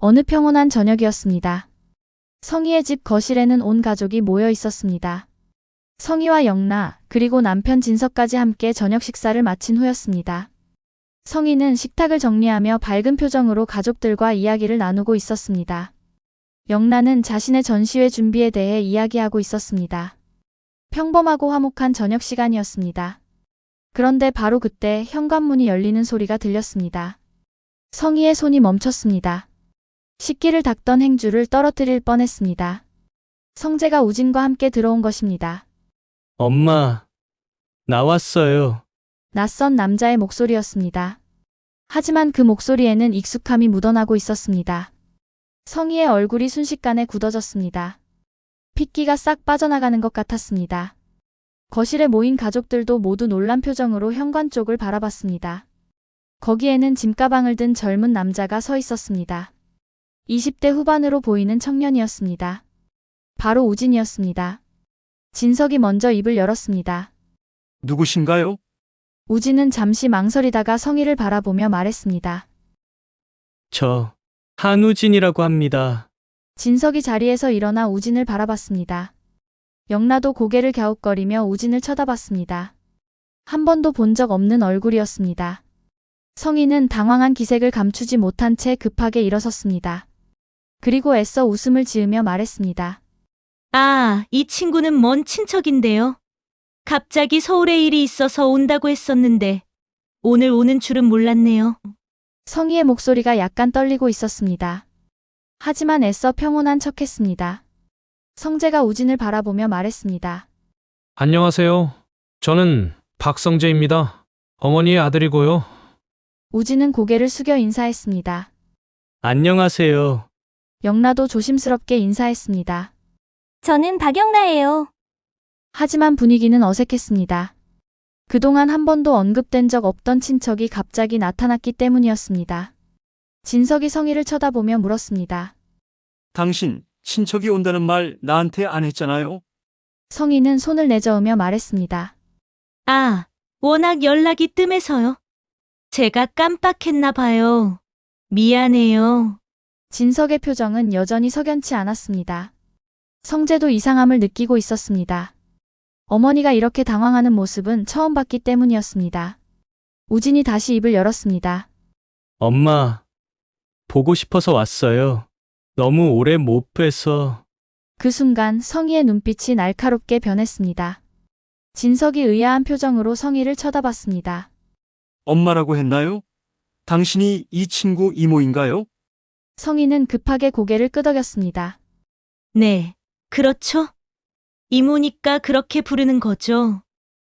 어느 평온한 저녁이었습니다. 성희의 집 거실에는 온 가족이 모여 있었습니다. 성희와 영나, 그리고 남편 진석까지 함께 저녁 식사를 마친 후였습니다. 성희는 식탁을 정리하며 밝은 표정으로 가족들과 이야기를 나누고 있었습니다. 영나는 자신의 전시회 준비에 대해 이야기하고 있었습니다. 평범하고 화목한 저녁 시간이었습니다. 그런데 바로 그때 현관문이 열리는 소리가 들렸습니다. 성희의 손이 멈췄습니다. 식기를 닦던 행주를 떨어뜨릴 뻔했습니다. 성재가 우진과 함께 들어온 것입니다. 엄마, 나왔어요. 낯선 남자의 목소리였습니다. 하지만 그 목소리에는 익숙함이 묻어나고 있었습니다. 성희의 얼굴이 순식간에 굳어졌습니다. 핏기가 싹 빠져나가는 것 같았습니다. 거실에 모인 가족들도 모두 놀란 표정으로 현관 쪽을 바라봤습니다. 거기에는 짐가방을 든 젊은 남자가 서 있었습니다. 20대 후반으로 보이는 청년이었습니다. 바로 우진이었습니다. 진석이 먼저 입을 열었습니다. 누구신가요? 우진은 잠시 망설이다가 성희를 바라보며 말했습니다. 저, 한우진이라고 합니다. 진석이 자리에서 일어나 우진을 바라봤습니다. 영나도 고개를 갸웃거리며 우진을 쳐다봤습니다. 한 번도 본 적 없는 얼굴이었습니다. 성희는 당황한 기색을 감추지 못한 채 급하게 일어섰습니다. 그리고 애써 웃음을 지으며 말했습니다. 아, 이 친구는 먼 친척인데요. 갑자기 서울에 일이 있어서 온다고 했었는데 오늘 오는 줄은 몰랐네요. 성희의 목소리가 약간 떨리고 있었습니다. 하지만 애써 평온한 척했습니다. 성재가 우진을 바라보며 말했습니다. 안녕하세요. 저는 박성재입니다. 어머니의 아들이고요. 우진은 고개를 숙여 인사했습니다. 안녕하세요. 영나도 조심스럽게 인사했습니다. 저는 박영나예요. 하지만 분위기는 어색했습니다. 그동안 한 번도 언급된 적 없던 친척이 갑자기 나타났기 때문이었습니다. 진석이 성희를 쳐다보며 물었습니다. 당신 친척이 온다는 말 나한테 안 했잖아요. 성희는 손을 내저으며 말했습니다. 아, 워낙 연락이 뜸해서요. 제가 깜빡했나 봐요. 미안해요. 진석의 표정은 여전히 석연치 않았습니다. 성재도 이상함을 느끼고 있었습니다. 어머니가 이렇게 당황하는 모습은 처음 봤기 때문이었습니다. 우진이 다시 입을 열었습니다. 엄마, 보고 싶어서 왔어요. 너무 오래 못 뵈서. 그 순간 성희의 눈빛이 날카롭게 변했습니다. 진석이 의아한 표정으로 성희를 쳐다봤습니다. 엄마라고 했나요? 당신이 이 친구 이모인가요? 성희는 급하게 고개를 끄덕였습니다. 네, 그렇죠. 이모니까 그렇게 부르는 거죠.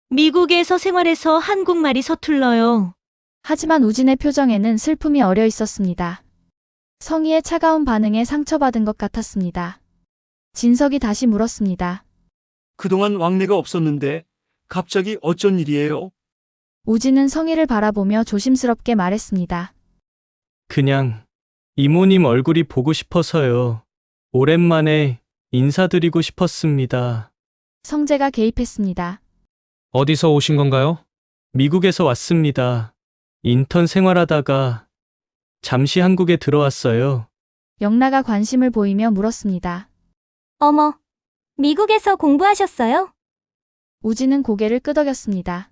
미국에서 생활해서 한국말이 서툴러요. 하지만 우진의 표정에는 슬픔이 어려 있었습니다. 성희의 차가운 반응에 상처받은 것 같았습니다. 진석이 다시 물었습니다. 그동안 왕래가 없었는데 갑자기 어쩐 일이에요? 우진은 성희를 바라보며 조심스럽게 말했습니다. 그냥 이모님 얼굴이 보고 싶어서요. 오랜만에 인사드리고 싶었습니다. 성재가 개입했습니다. 어디서 오신 건가요? 미국에서 왔습니다. 인턴 생활하다가 잠시 한국에 들어왔어요. 영나가 관심을 보이며 물었습니다. 어머, 미국에서 공부하셨어요? 우진은 고개를 끄덕였습니다.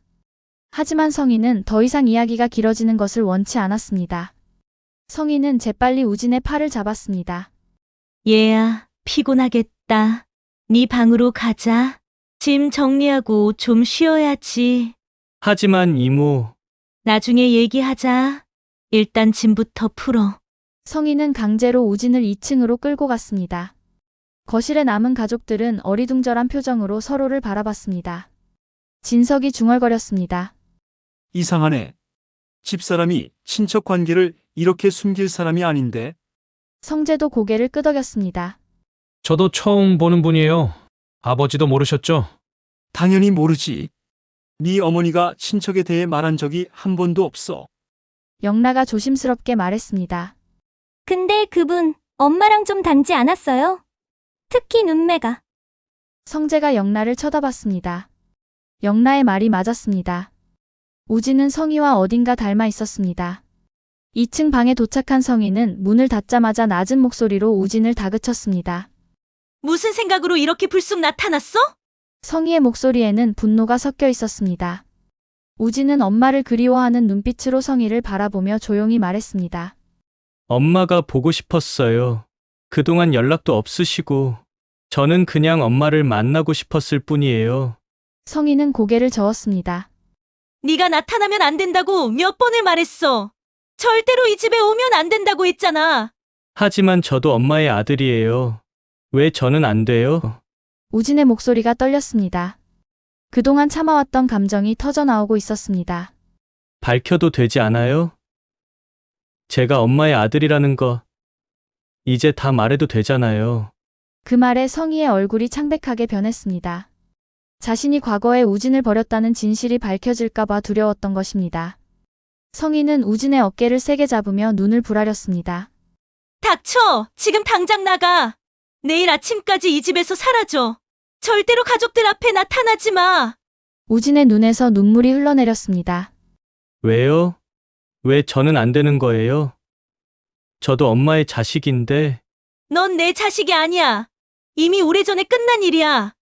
하지만 성희는 더 이상 이야기가 길어지는 것을 원치 않았습니다. 성희는 재빨리 우진의 팔을 잡았습니다. 얘야, 피곤하겠다. 네 방으로 가자. 짐 정리하고 좀 쉬어야지. 하지만 이모, 나중에 얘기하자. 일단 짐부터 풀어. 성희는 강제로 우진을 2층으로 끌고 갔습니다. 거실에 남은 가족들은 어리둥절한 표정으로 서로를 바라봤습니다. 진석이 중얼거렸습니다. 이상하네. 집사람이 친척 관계를 이렇게 숨길 사람이 아닌데. 성재도 고개를 끄덕였습니다. 저도 처음 보는 분이에요. 아버지도 모르셨죠? 당연히 모르지. 네 어머니가 친척에 대해 말한 적이 한 번도 없어. 영나가 조심스럽게 말했습니다. 근데 그분 엄마랑 좀 닮지 않았어요? 특히 눈매가. 성재가 영나를 쳐다봤습니다. 영나의 말이 맞았습니다. 우진은 성희와 어딘가 닮아 있었습니다. 2층 방에 도착한 성희는 문을 닫자마자 낮은 목소리로 우진을 다그쳤습니다. 무슨 생각으로 이렇게 불쑥 나타났어? 성희의 목소리에는 분노가 섞여 있었습니다. 우진은 엄마를 그리워하는 눈빛으로 성희를 바라보며 조용히 말했습니다. 엄마가 보고 싶었어요. 그동안 연락도 없으시고, 저는 그냥 엄마를 만나고 싶었을 뿐이에요. 성희는 고개를 저었습니다. 네가 나타나면 안 된다고 몇 번을 말했어. 절대로 이 집에 오면 안 된다고 했잖아. 하지만 저도 엄마의 아들이에요. 왜 저는 안 돼요? 우진의 목소리가 떨렸습니다. 그동안 참아왔던 감정이 터져나오고 있었습니다. 밝혀도 되지 않아요? 제가 엄마의 아들이라는 거, 이제 다 말해도 되잖아요. 그 말에 성희의 얼굴이 창백하게 변했습니다. 자신이 과거에 우진을 버렸다는 진실이 밝혀질까봐 두려웠던 것입니다. 성희는 우진의 어깨를 세게 잡으며 눈을 부라렸습니다. 닥쳐! 지금 당장 나가! 내일 아침까지 이 집에서 사라져! 절대로 가족들 앞에 나타나지 마! 우진의 눈에서 눈물이 흘러내렸습니다. 왜요? 왜 저는 안 되는 거예요? 저도 엄마의 자식인데, 넌 내 자식이 아니야. 이미 오래전에 끝난 일이야.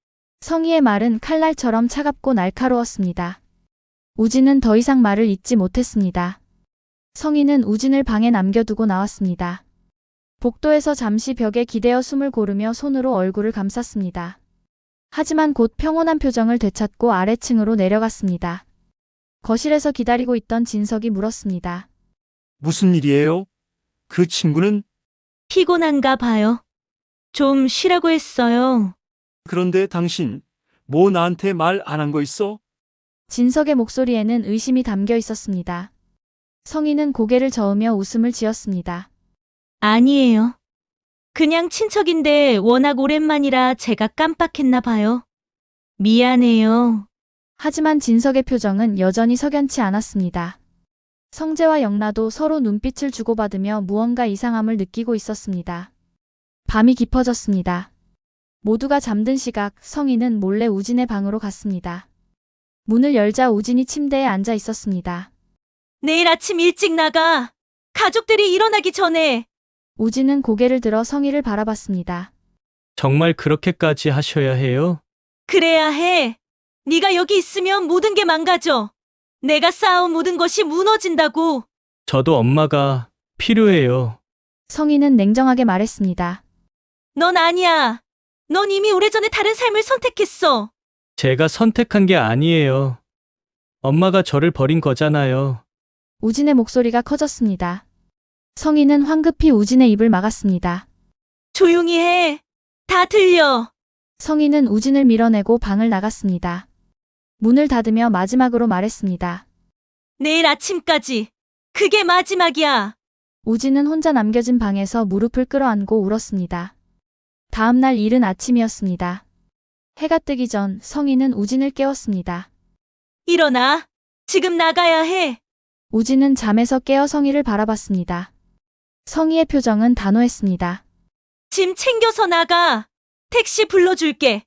성희의 말은 칼날처럼 차갑고 날카로웠습니다. 우진은 더 이상 말을 잇지 못했습니다. 성희는 우진을 방에 남겨두고 나왔습니다. 복도에서 잠시 벽에 기대어 숨을 고르며 손으로 얼굴을 감쌌습니다. 하지만 곧 평온한 표정을 되찾고 아래층으로 내려갔습니다. 거실에서 기다리고 있던 진석이 물었습니다. 무슨 일이에요? 그 친구는? 피곤한가 봐요. 좀 쉬라고 했어요. 그런데 당신, 뭐 나한테 말 안 한 거 있어? 진석의 목소리에는 의심이 담겨 있었습니다. 성희는 고개를 저으며 웃음을 지었습니다. 아니에요. 그냥 친척인데 워낙 오랜만이라 제가 깜빡했나 봐요. 미안해요. 하지만 진석의 표정은 여전히 석연치 않았습니다. 성재와 영라도 서로 눈빛을 주고받으며 무언가 이상함을 느끼고 있었습니다. 밤이 깊어졌습니다. 모두가 잠든 시각 성희는 몰래 우진의 방으로 갔습니다. 문을 열자 우진이 침대에 앉아 있었습니다. 내일 아침 일찍 나가. 가족들이 일어나기 전에. 우진은 고개를 들어 성희를 바라봤습니다. 정말 그렇게까지 하셔야 해요? 그래야 해. 네가 여기 있으면 모든 게 망가져. 내가 쌓아온 모든 것이 무너진다고. 저도 엄마가 필요해요. 성희는 냉정하게 말했습니다. 넌 아니야. 넌 이미 오래전에 다른 삶을 선택했어. 제가 선택한 게 아니에요. 엄마가 저를 버린 거잖아요. 우진의 목소리가 커졌습니다. 성희는 황급히 우진의 입을 막았습니다. 조용히 해. 다 들려. 성희는 우진을 밀어내고 방을 나갔습니다. 문을 닫으며 마지막으로 말했습니다. 내일 아침까지. 그게 마지막이야. 우진은 혼자 남겨진 방에서 무릎을 끌어안고 울었습니다. 다음 날 이른 아침이었습니다. 해가 뜨기 전 성희는 우진을 깨웠습니다. 일어나. 지금 나가야 해. 우진은 잠에서 깨어 성희를 바라봤습니다. 성희의 표정은 단호했습니다. 짐 챙겨서 나가. 택시 불러줄게.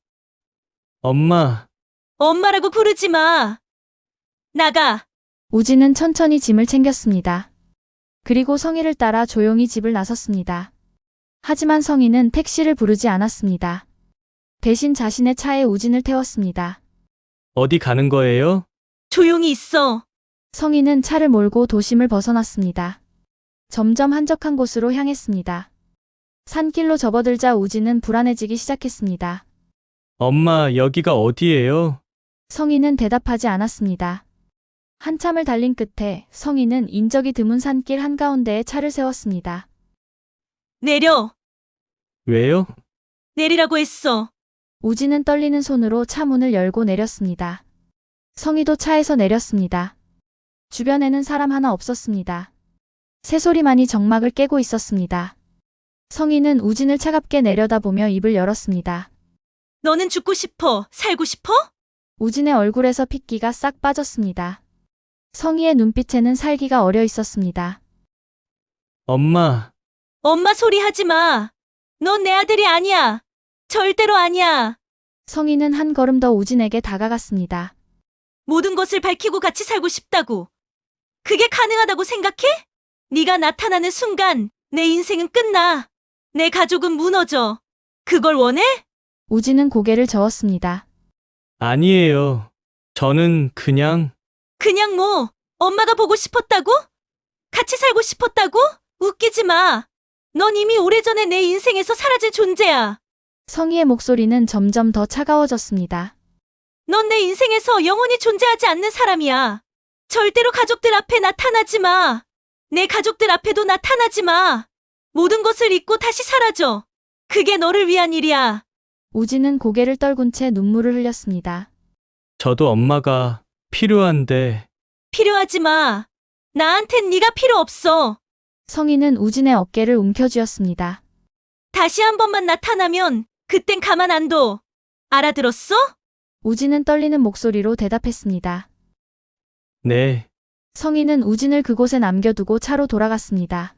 엄마, 엄마라고 부르지 마. 나가. 우진은 천천히 짐을 챙겼습니다. 그리고 성희를 따라 조용히 집을 나섰습니다. 하지만 성희는 택시를 부르지 않았습니다. 대신 자신의 차에 우진을 태웠습니다. 어디 가는 거예요? 조용히 있어. 성희는 차를 몰고 도심을 벗어났습니다. 점점 한적한 곳으로 향했습니다. 산길로 접어들자 우진은 불안해지기 시작했습니다. 엄마, 여기가 어디예요? 성희는 대답하지 않았습니다. 한참을 달린 끝에 성희는 인적이 드문 산길 한가운데에 차를 세웠습니다. 내려. 왜요? 내리라고 했어. 우진은 떨리는 손으로 차 문을 열고 내렸습니다. 성희도 차에서 내렸습니다. 주변에는 사람 하나 없었습니다. 새소리만이 정막을 깨고 있었습니다. 성희는 우진을 차갑게 내려다보며 입을 열었습니다. 너는 죽고 싶어? 살고 싶어? 우진의 얼굴에서 핏기가 싹 빠졌습니다. 성희의 눈빛에는 살기가 어려 있었습니다. 엄마, 엄마 소리 하지 마. 넌 내 아들이 아니야. 절대로 아니야. 성희는 한 걸음 더 우진에게 다가갔습니다. 모든 것을 밝히고 같이 살고 싶다고. 그게 가능하다고 생각해? 네가 나타나는 순간 내 인생은 끝나. 내 가족은 무너져. 그걸 원해? 우진은 고개를 저었습니다. 아니에요. 저는 그냥 그냥 뭐, 엄마가 보고 싶었다고? 같이 살고 싶었다고? 웃기지 마. 넌 이미 오래전에 내 인생에서 사라질 존재야. 성희의 목소리는 점점 더 차가워졌습니다. 넌 내 인생에서 영원히 존재하지 않는 사람이야. 절대로 가족들 앞에 나타나지 마. 내 가족들 앞에도 나타나지 마. 모든 것을 잊고 다시 사라져. 그게 너를 위한 일이야. 우진은 고개를 떨군 채 눈물을 흘렸습니다. 저도 엄마가 필요한데 필요하지 마. 나한텐 네가 필요 없어. 성희는 우진의 어깨를 움켜쥐었습니다. 다시 한 번만 나타나면 그땐 가만 안 둬. 알아들었어? 우진은 떨리는 목소리로 대답했습니다. 네, 성희는 우진을 그곳에 남겨두고 차로 돌아갔습니다.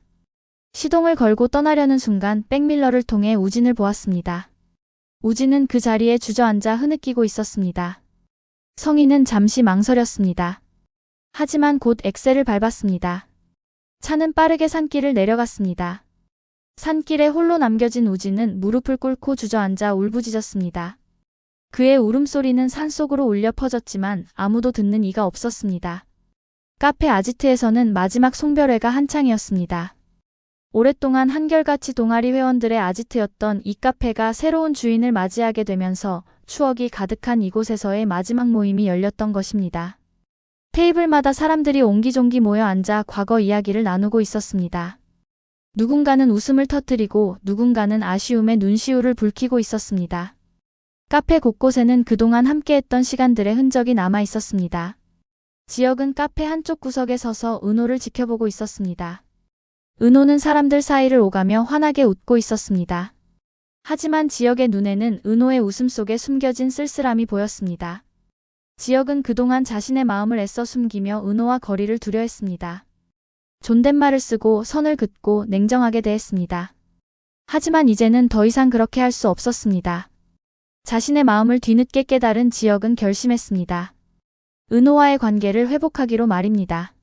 시동을 걸고 떠나려는 순간 백밀러를 통해 우진을 보았습니다. 우진은 그 자리에 주저앉아 흐느끼고 있었습니다. 성희는 잠시 망설였습니다. 하지만 곧 엑셀을 밟았습니다. 차는 빠르게 산길을 내려갔습니다. 산길에 홀로 남겨진 우진은 무릎을 꿇고 주저앉아 울부짖었습니다. 그의 울음소리는 산속으로 울려 퍼졌지만 아무도 듣는 이가 없었습니다. 카페 아지트에서는 마지막 송별회가 한창이었습니다. 오랫동안 한결같이 동아리 회원들의 아지트였던 이 카페가 새로운 주인을 맞이하게 되면서 추억이 가득한 이곳에서의 마지막 모임이 열렸던 것입니다. 테이블마다 사람들이 옹기종기 모여 앉아 과거 이야기를 나누고 있었습니다. 누군가는 웃음을 터뜨리고 누군가는 아쉬움에 눈시울을 붉히고 있었습니다. 카페 곳곳에는 그동안 함께했던 시간들의 흔적이 남아 있었습니다. 지역은 카페 한쪽 구석에 서서 은호를 지켜보고 있었습니다. 은호는 사람들 사이를 오가며 환하게 웃고 있었습니다. 하지만 지역의 눈에는 은호의 웃음 속에 숨겨진 쓸쓸함이 보였습니다. 지역은 그동안 자신의 마음을 애써 숨기며 은호와 거리를 두려 했습니다. 존댓말을 쓰고 선을 긋고 냉정하게 대했습니다. 하지만 이제는 더 이상 그렇게 할 수 없었습니다. 자신의 마음을 뒤늦게 깨달은 지역은 결심했습니다. 은호와의 관계를 회복하기로 말입니다.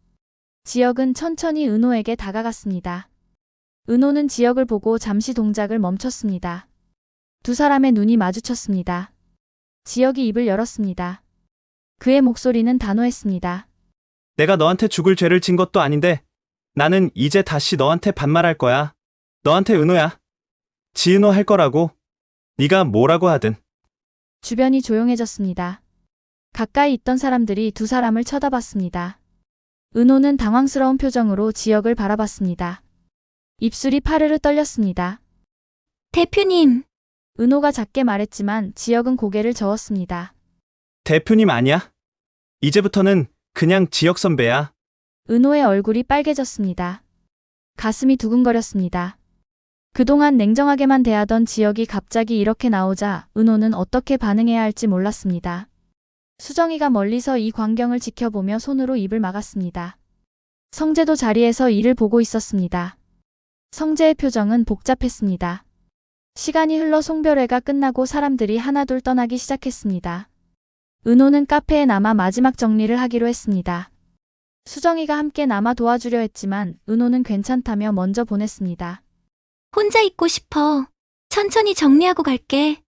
지역은 천천히 은호에게 다가갔습니다. 은호는 지역을 보고 잠시 동작을 멈췄습니다. 두 사람의 눈이 마주쳤습니다. 지역이 입을 열었습니다. 그의 목소리는 단호했습니다. 내가 너한테 죽을 죄를 진 것도 아닌데 나는 이제 다시 너한테 반말할 거야. 너한테 은호야. 지은호 할 거라고. 네가 뭐라고 하든. 주변이 조용해졌습니다. 가까이 있던 사람들이 두 사람을 쳐다봤습니다. 은호는 당황스러운 표정으로 지역을 바라봤습니다. 입술이 파르르 떨렸습니다. 대표님, 은호가 작게 말했지만 지역은 고개를 저었습니다. 대표님 아니야. 이제부터는 그냥 지역 선배야. 은호의 얼굴이 빨개졌습니다. 가슴이 두근거렸습니다. 그동안 냉정하게만 대하던 지역이 갑자기 이렇게 나오자 은호는 어떻게 반응해야 할지 몰랐습니다. 수정이가 멀리서 이 광경을 지켜보며 손으로 입을 막았습니다. 성재도 자리에서 이를 보고 있었습니다. 성재의 표정은 복잡했습니다. 시간이 흘러 송별회가 끝나고 사람들이 하나둘 떠나기 시작했습니다. 은호는 카페에 남아 마지막 정리를 하기로 했습니다. 수정이가 함께 남아 도와주려 했지만 은호는 괜찮다며 먼저 보냈습니다. 혼자 있고 싶어. 천천히 정리하고 갈게.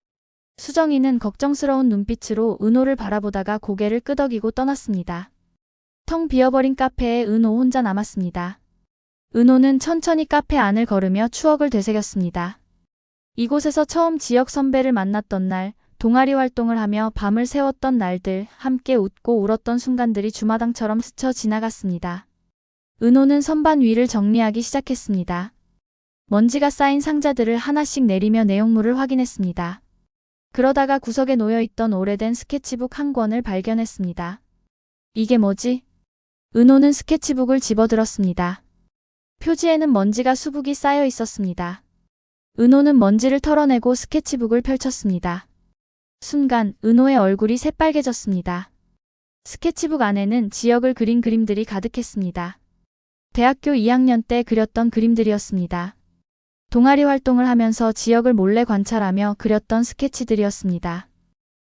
수정이는 걱정스러운 눈빛으로 은호를 바라보다가 고개를 끄덕이고 떠났습니다. 텅 비어버린 카페에 은호 혼자 남았습니다. 은호는 천천히 카페 안을 걸으며 추억을 되새겼습니다. 이곳에서 처음 지역 선배를 만났던 날, 동아리 활동을 하며 밤을 새웠던 날들, 함께 웃고 울었던 순간들이 주마등처럼 스쳐 지나갔습니다. 은호는 선반 위를 정리하기 시작했습니다. 먼지가 쌓인 상자들을 하나씩 내리며 내용물을 확인했습니다. 그러다가 구석에 놓여있던 오래된 스케치북 한 권을 발견했습니다. 이게 뭐지? 은호는 스케치북을 집어들었습니다. 표지에는 먼지가 수북이 쌓여 있었습니다. 은호는 먼지를 털어내고 스케치북을 펼쳤습니다. 순간 은호의 얼굴이 새빨개졌습니다. 스케치북 안에는 지역을 그린 그림들이 가득했습니다. 대학교 2학년 때 그렸던 그림들이었습니다. 동아리 활동을 하면서 지역을 몰래 관찰하며 그렸던 스케치들이었습니다.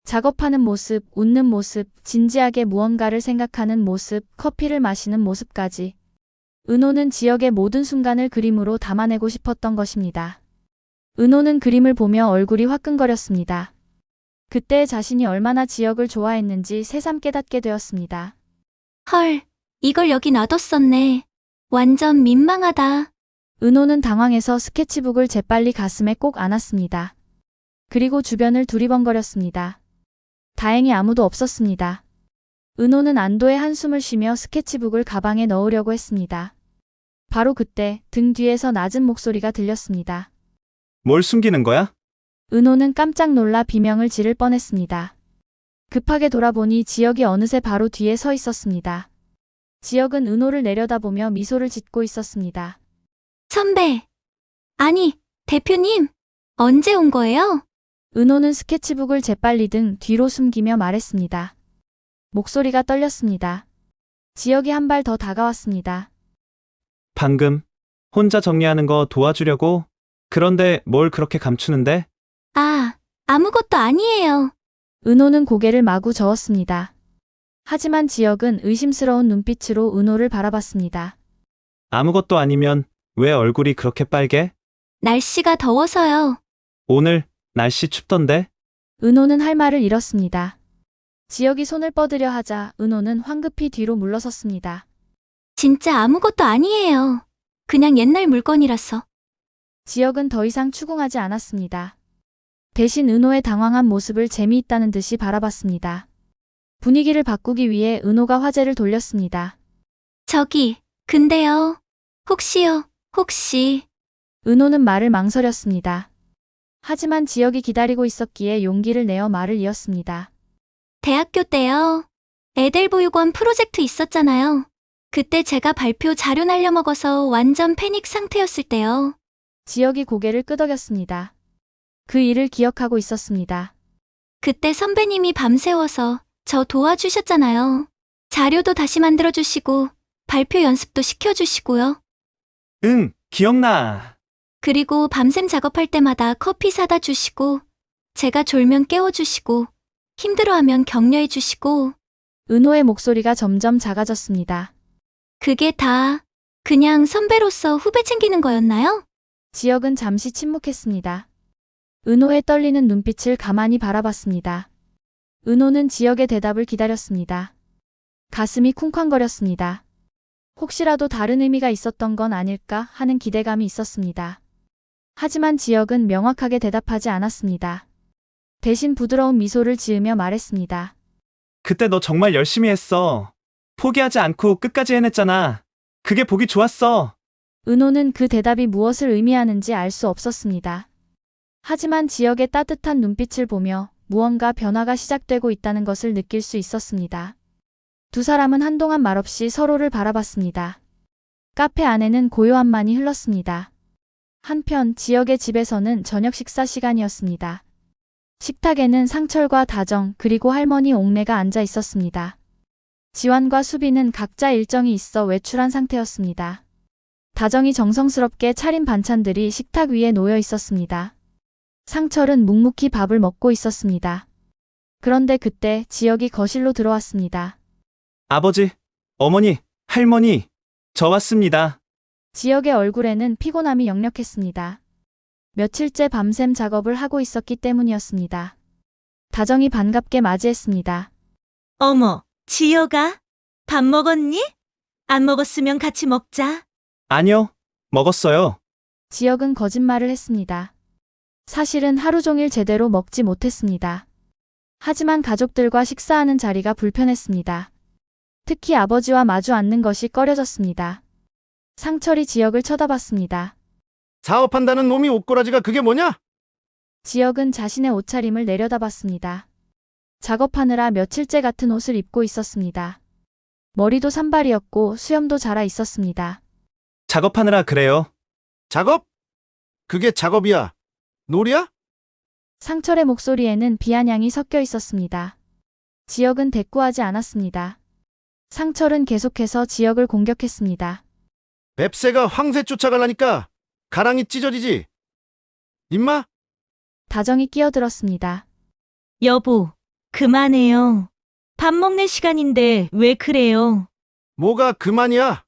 작업하는 모습, 웃는 모습, 진지하게 무언가를 생각하는 모습, 커피를 마시는 모습까지. 은호는 지역의 모든 순간을 그림으로 담아내고 싶었던 것입니다. 은호는 그림을 보며 얼굴이 화끈거렸습니다. 그때 자신이 얼마나 지역을 좋아했는지 새삼 깨닫게 되었습니다. 헐, 이걸 여기 놔뒀었네. 완전 민망하다. 은호는 당황해서 스케치북을 재빨리 가슴에 꼭 안았습니다. 그리고 주변을 두리번거렸습니다. 다행히 아무도 없었습니다. 은호는 안도의 한숨을 쉬며 스케치북을 가방에 넣으려고 했습니다. 바로 그때 등 뒤에서 낮은 목소리가 들렸습니다. 뭘 숨기는 거야? 은호는 깜짝 놀라 비명을 지를 뻔했습니다. 급하게 돌아보니 지역이 어느새 바로 뒤에 서 있었습니다. 지역은 은호를 내려다보며 미소를 짓고 있었습니다. 선배. 아니, 대표님. 언제 온 거예요? 은호는 스케치북을 재빨리 등 뒤로 숨기며 말했습니다. 목소리가 떨렸습니다. 지역이 한 발 더 다가왔습니다. 방금 혼자 정리하는 거 도와주려고? 그런데 뭘 그렇게 감추는데? 아, 아무것도 아니에요. 은호는 고개를 마구 저었습니다. 하지만 지역은 의심스러운 눈빛으로 은호를 바라봤습니다. 아무것도 아니면 왜 얼굴이 그렇게 빨개? 날씨가 더워서요. 오늘 날씨 춥던데? 은호는 할 말을 잃었습니다. 지역이 손을 뻗으려 하자 은호는 황급히 뒤로 물러섰습니다. 진짜 아무것도 아니에요. 그냥 옛날 물건이라서. 지역은 더 이상 추궁하지 않았습니다. 대신 은호의 당황한 모습을 재미있다는 듯이 바라봤습니다. 분위기를 바꾸기 위해 은호가 화제를 돌렸습니다. 저기, 근데요. 혹시요, 혹시. 은호는 말을 망설였습니다. 하지만 지역이 기다리고 있었기에 용기를 내어 말을 이었습니다. 대학교 때요. 애들보육원 프로젝트 있었잖아요. 그때 제가 발표 자료 날려먹어서 완전 패닉 상태였을 때요. 지역이 고개를 끄덕였습니다. 그 일을 기억하고 있었습니다. 그때 선배님이 밤새워서 저 도와주셨잖아요. 자료도 다시 만들어주시고 발표 연습도 시켜주시고요. 응, 기억나. 그리고 밤샘 작업할 때마다 커피 사다 주시고 제가 졸면 깨워주시고 힘들어하면 격려해주시고 은호의 목소리가 점점 작아졌습니다. 그게 다 그냥 선배로서 후배 챙기는 거였나요? 지역은 잠시 침묵했습니다. 은호의 떨리는 눈빛을 가만히 바라봤습니다. 은호는 지역의 대답을 기다렸습니다. 가슴이 쿵쾅거렸습니다. 혹시라도 다른 의미가 있었던 건 아닐까 하는 기대감이 있었습니다. 하지만 지역은 명확하게 대답하지 않았습니다. 대신 부드러운 미소를 지으며 말했습니다. 그때 너 정말 열심히 했어. 포기하지 않고 끝까지 해냈잖아. 그게 보기 좋았어. 은호는 그 대답이 무엇을 의미하는지 알 수 없었습니다. 하지만 지역의 따뜻한 눈빛을 보며 무언가 변화가 시작되고 있다는 것을 느낄 수 있었습니다. 두 사람은 한동안 말없이 서로를 바라봤습니다. 카페 안에는 고요함만이 흘렀습니다. 한편 지역의 집에서는 저녁 식사 시간이었습니다. 식탁에는 상철과 다정 그리고 할머니 옥내가 앉아 있었습니다. 지환과 수빈은 각자 일정이 있어 외출한 상태였습니다. 다정이 정성스럽게 차린 반찬들이 식탁 위에 놓여 있었습니다. 상철은 묵묵히 밥을 먹고 있었습니다. 그런데 그때 지역이 거실로 들어왔습니다. 아버지, 어머니, 할머니, 저 왔습니다. 지역의 얼굴에는 피곤함이 역력했습니다. 며칠째 밤샘 작업을 하고 있었기 때문이었습니다. 다정이 반갑게 맞이했습니다. 어머, 지여가? 밥 먹었니? 안 먹었으면 같이 먹자. 아니요, 먹었어요. 지역은 거짓말을 했습니다. 사실은 하루 종일 제대로 먹지 못했습니다. 하지만 가족들과 식사하는 자리가 불편했습니다. 특히 아버지와 마주 앉는 것이 꺼려졌습니다. 상철이 지역을 쳐다봤습니다. 사업한다는 놈이 옷꼬라지가 그게 뭐냐? 지역은 자신의 옷차림을 내려다봤습니다. 작업하느라 며칠째 같은 옷을 입고 있었습니다. 머리도 산발이었고 수염도 자라 있었습니다. 작업하느라 그래요. 작업? 그게 작업이야. 놀이야? 상철의 목소리에는 비아냥이 섞여 있었습니다. 지역은 대꾸하지 않았습니다. 상철은 계속해서 지역을 공격했습니다. 뱁새가 황새 쫓아가려니까 가랑이 찢어지지. 임마? 다정이 끼어들었습니다. 여보, 그만해요. 밥 먹는 시간인데 왜 그래요? 뭐가 그만이야?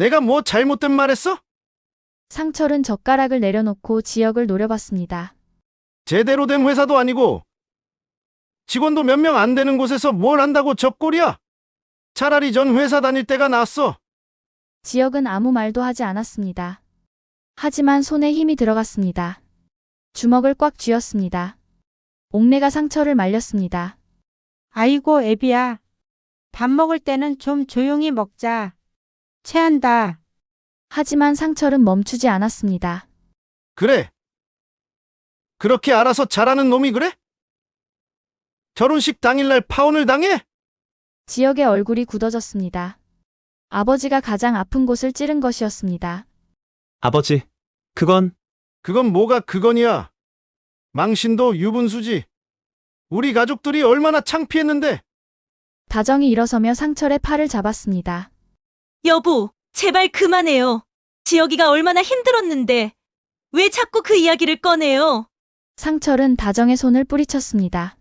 내가 뭐 잘못된 말 했어? 상철은 젓가락을 내려놓고 지역을 노려봤습니다. 제대로 된 회사도 아니고 직원도 몇 명 안 되는 곳에서 뭘 한다고 접골이야? 차라리 전 회사 다닐 때가 낫어. 지역은 아무 말도 하지 않았습니다. 하지만 손에 힘이 들어갔습니다. 주먹을 꽉 쥐었습니다. 옥내가 상처를 말렸습니다. 아이고, 애비야. 밥 먹을 때는 좀 조용히 먹자. 체한다. 하지만 상철은 멈추지 않았습니다. 그래. 그렇게 알아서 잘하는 놈이 그래? 결혼식 당일날 파혼을 당해? 지역의 얼굴이 굳어졌습니다. 아버지가 가장 아픈 곳을 찌른 것이었습니다. 아버지, 그건 그건 뭐가 그건이야. 망신도 유분수지. 우리 가족들이 얼마나 창피했는데. 다정이 일어서며 상철의 팔을 잡았습니다. 여보, 제발 그만해요. 지혁이가 얼마나 힘들었는데 왜 자꾸 그 이야기를 꺼내요? 상철은 다정의 손을 뿌리쳤습니다.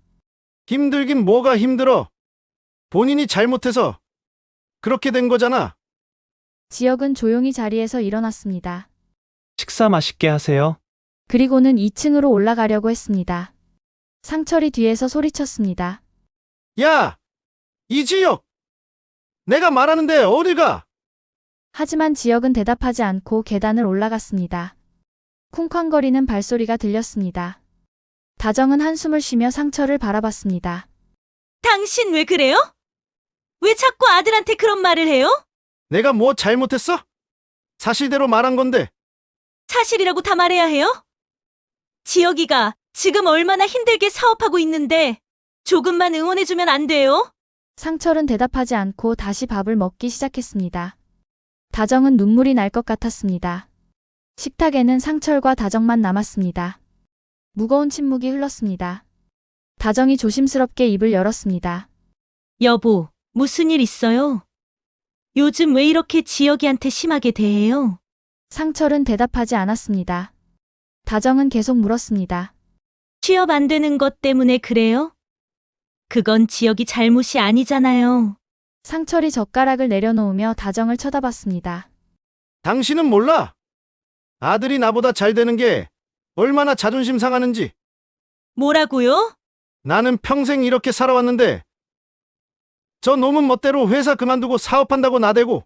힘들긴 뭐가 힘들어. 본인이 잘못해서 그렇게 된 거잖아. 지역은 조용히 자리에서 일어났습니다. 식사 맛있게 하세요. 그리고는 2층으로 올라가려고 했습니다. 상철이 뒤에서 소리쳤습니다. 야! 이지혁! 내가 말하는데 어딜 가? 하지만 지역은 대답하지 않고 계단을 올라갔습니다. 쿵쾅거리는 발소리가 들렸습니다. 다정은 한숨을 쉬며 상철을 바라봤습니다. 당신 왜 그래요? 왜 자꾸 아들한테 그런 말을 해요? 내가 뭐 잘못했어? 사실대로 말한 건데. 사실이라고 다 말해야 해요? 지혁이가 지금 얼마나 힘들게 사업하고 있는데 조금만 응원해주면 안 돼요? 상철은 대답하지 않고 다시 밥을 먹기 시작했습니다. 다정은 눈물이 날 것 같았습니다. 식탁에는 상철과 다정만 남았습니다. 무거운 침묵이 흘렀습니다. 다정이 조심스럽게 입을 열었습니다. 여보, 무슨 일 있어요? 요즘 왜 이렇게 지혁이한테 심하게 대해요? 상철은 대답하지 않았습니다. 다정은 계속 물었습니다. 취업 안 되는 것 때문에 그래요? 그건 지혁이 잘못이 아니잖아요. 상철이 젓가락을 내려놓으며 다정을 쳐다봤습니다. 당신은 몰라. 아들이 나보다 잘 되는 게 얼마나 자존심 상하는지. 뭐라고요? 나는 평생 이렇게 살아왔는데 저 놈은 멋대로 회사 그만두고 사업한다고 나대고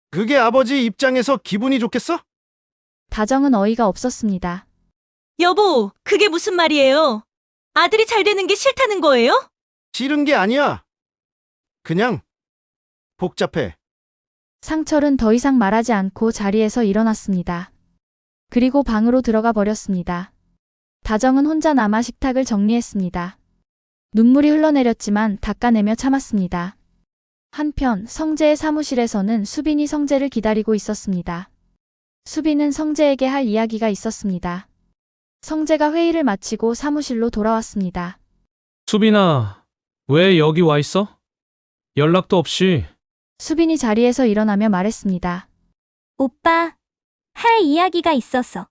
그게 아버지 입장에서 기분이 좋겠어? 다정은 어이가 없었습니다. 여보, 그게 무슨 말이에요? 아들이 잘 되는 게 싫다는 거예요? 싫은 게 아니야. 그냥 복잡해. 상철은 더 이상 말하지 않고 자리에서 일어났습니다. 그리고 방으로 들어가 버렸습니다. 다정은 혼자 남아 식탁을 정리했습니다. 눈물이 흘러내렸지만 닦아내며 참았습니다. 한편 성재의 사무실에서는 수빈이 성재를 기다리고 있었습니다. 수빈은 성재에게 할 이야기가 있었습니다. 성재가 회의를 마치고 사무실로 돌아왔습니다. 수빈아, 왜 여기 와 있어? 연락도 없이. 수빈이 자리에서 일어나며 말했습니다. 오빠, 할 이야기가 있었어.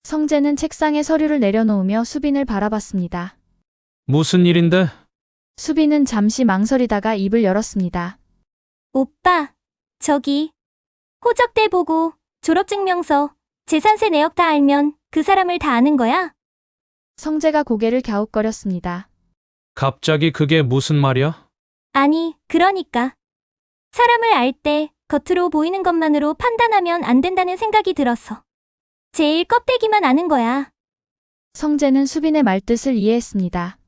성재는 책상에 서류를 내려놓으며 수빈을 바라봤습니다. 무슨 일인데? 수빈은 잠시 망설이다가 입을 열었습니다. 오빠, 저기 호적대 보고 졸업증명서, 재산세 내역 다 알면 그 사람을 다 아는 거야? 성재가 고개를 갸웃거렸습니다. 갑자기 그게 무슨 말이야? 아니, 그러니까. 사람을 알 때 겉으로 보이는 것만으로 판단하면 안 된다는 생각이 들었어. 제일 껍데기만 아는 거야. 성재는 수빈의 말뜻을 이해했습니다.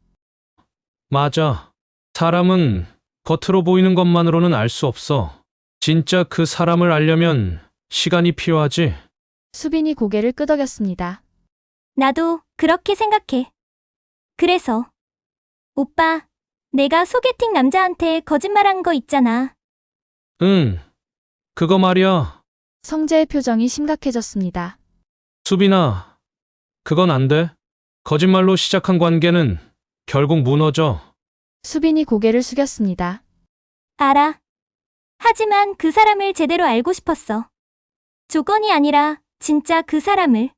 맞아. 사람은 겉으로 보이는 것만으로는 알 수 없어. 진짜 그 사람을 알려면 시간이 필요하지. 수빈이 고개를 끄덕였습니다. 나도 그렇게 생각해. 그래서 오빠, 내가 소개팅 남자한테 거짓말한 거 있잖아. 응. 그거 말이야. 성재의 표정이 심각해졌습니다. 수빈아, 그건 안 돼. 거짓말로 시작한 관계는 결국 무너져. 수빈이 고개를 숙였습니다. 알아. 하지만 그 사람을 제대로 알고 싶었어. 조건이 아니라 진짜 그 사람을.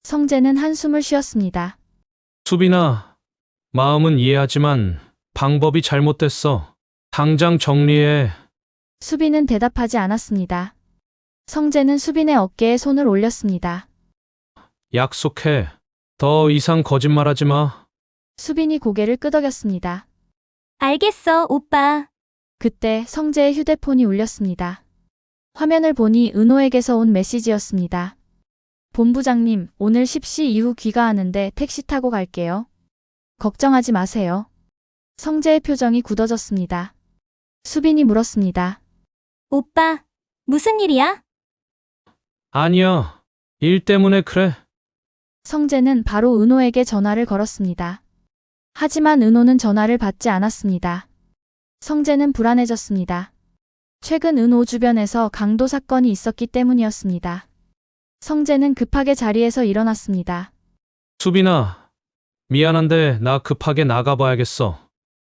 성재는 한숨을 쉬었습니다. 수빈아, 마음은 이해하지만 방법이 잘못됐어. 당장 정리해. 수빈은 대답하지 않았습니다. 성재는 수빈의 어깨에 손을 올렸습니다. 약속해. 더 이상 거짓말하지 마. 수빈이 고개를 끄덕였습니다. 알겠어, 오빠. 그때 성재의 휴대폰이 울렸습니다. 화면을 보니 은호에게서 온 메시지였습니다. 본부장님, 오늘 10시 이후 귀가하는데 택시 타고 갈게요. 걱정하지 마세요. 성재의 표정이 굳어졌습니다. 수빈이 물었습니다. 오빠, 무슨 일이야? 아니야. 일 때문에 그래. 성재는 바로 은호에게 전화를 걸었습니다. 하지만 은호는 전화를 받지 않았습니다. 성재는 불안해졌습니다. 최근 은호 주변에서 강도 사건이 있었기 때문이었습니다. 성재는 급하게 자리에서 일어났습니다. 수빈아, 미안한데 나 급하게 나가봐야겠어.